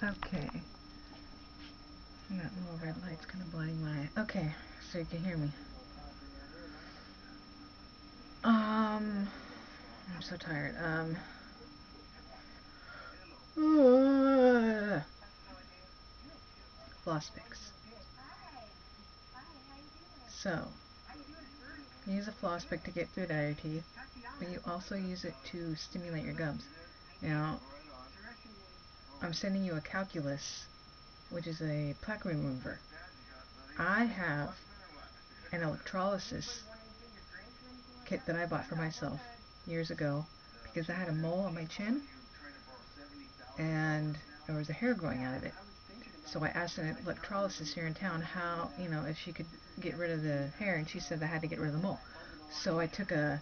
Okay. That little red light's kind of blinding my eye. Okay, so you can hear me. I'm so tired. Floss picks. So, you use a floss pick to get food out of your teeth, but you also use it to stimulate your gums. Now, I'm sending you a calculus, which is a plaque remover. I have an electrolysis kit that I bought for myself years ago because I had a mole on my chin and there was a hair growing out of it. So I asked an electrolysis here in town how, if she could get rid of the hair, and she said I had to get rid of the mole. So I took a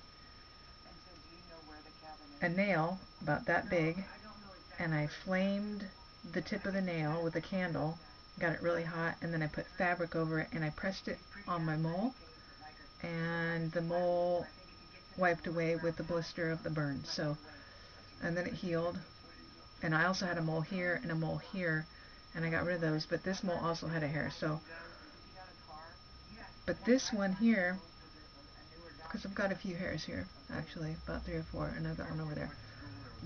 nail about that big and I flamed the tip of the nail with a candle, got it really hot, and then I put fabric over it and I pressed it on my mole, and the mole wiped away with the blister of the burn. So, and then it healed. And I also had a mole here and a mole here, and I got rid of those. But this mole also had a hair. So, but this one here, because I've got a few hairs here, actually, about 3 or 4, and I've got one over there.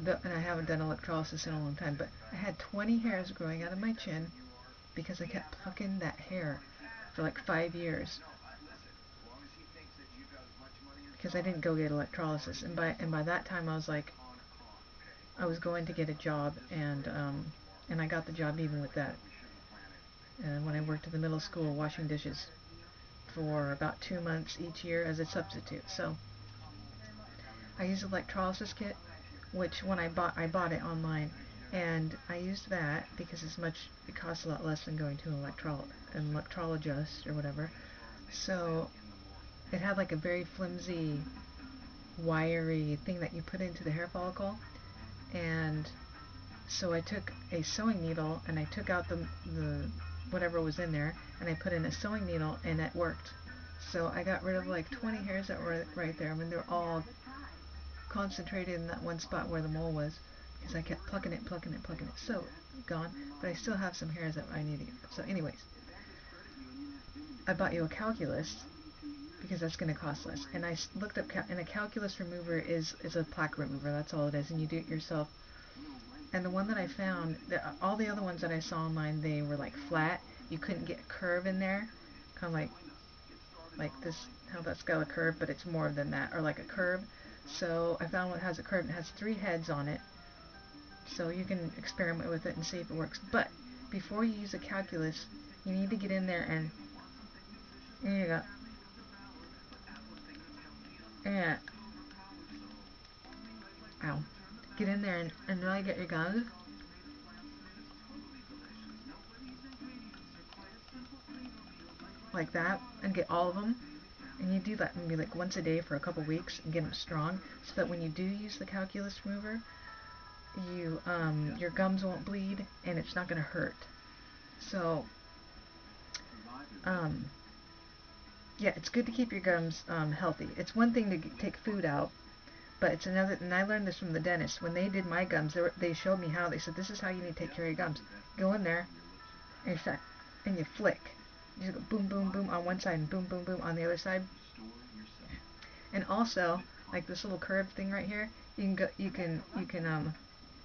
And I haven't done electrolysis in a long time, but I had 20 hairs growing out of my chin because I kept plucking that hair for like 5 years because I didn't go get electrolysis. And by that time I was like, I was going to get a job, and I got the job even with that. And when I worked at the middle school washing dishes for about 2 months each year as a substitute. So I used an electrolysis kit, which when I bought it online, and I used that because it costs a lot less than going to an electrologist or whatever. So it had like a very flimsy, wiry thing that you put into the hair follicle, and so I took a sewing needle and I took out the whatever was in there, and I put in a sewing needle, and it worked. So I got rid of like 20 hairs that were right there. I mean, they're all concentrated in that one spot where the mole was because I kept plucking it, plucking it, plucking it. So gone, but I still have some hairs that I need to get. So anyways, I bought you a calculus because that's going to cost less. And I looked up, and a calculus remover is a plaque remover. That's all it is, and you do it yourself. And the one that I found, all the other ones that I saw online, they were like flat. You couldn't get a curve in there, kind of like this, how that's got a curve, but it's more than that, or like a curve. So I found one that has a curve and it has 3 heads on it. So you can experiment with it and see if it works. But before you use a calculus, you need to get in there and there you go. And ow. Get in there and really get your gums like that and get all of them. And you do that maybe like once a day for a couple weeks and get them strong, so that when you do use the calculus remover, your gums won't bleed and it's not going to hurt. So um, yeah, it's good to keep your gums healthy. It's one thing to take food out, but it's another. And I learned this from the dentist when they did my gums. They showed me how. They said this is how you need to take care of your gums. Go in there and you flick. You just go boom, boom, boom on one side and boom, boom, boom on the other side. And also, like this little curved thing right here, you can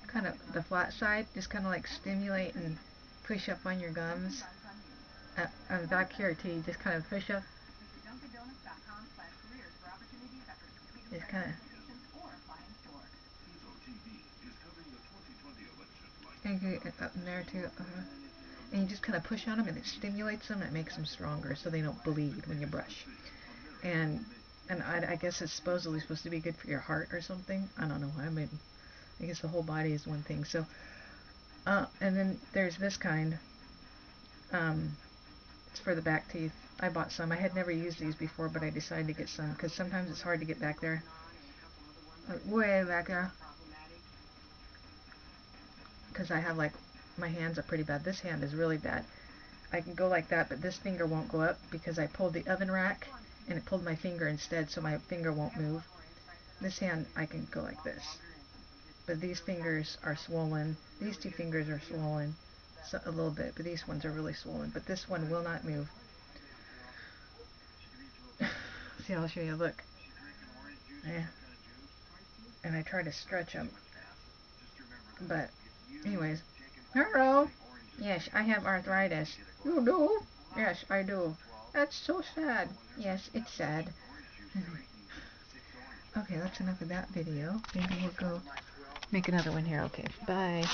kind of the flat side, just kind of like stimulate and push up on your gums. On the back here too, you just kind of push up. Just kind of. And you get up in there too. And you just kind of push on them, and it stimulates them. And it makes them stronger, so they don't bleed when you brush. And I guess it's supposedly supposed to be good for your heart or something. I don't know. I guess the whole body is one thing. So, and then there's this kind. Um, it's for the back teeth. I bought some. I had never used these before, but I decided to get some because sometimes it's hard to get back there. Like way back there. Because I have like, my hands are pretty bad. This hand is really bad. I can go like that, but this finger won't go up because I pulled the oven rack and it pulled my finger instead, so my finger won't move. This hand, I can go like this. But these fingers are swollen. These 2 fingers are swollen. a little bit, but these ones are really swollen. But this one will not move. See, I'll show you. Look. Yeah. And I try to stretch them. But, anyways. Hello. Yes, I have arthritis. You do? Yes, I do. That's so sad. Yes, it's sad. Okay, that's enough of that video. Maybe we'll go make another one here. Okay, bye.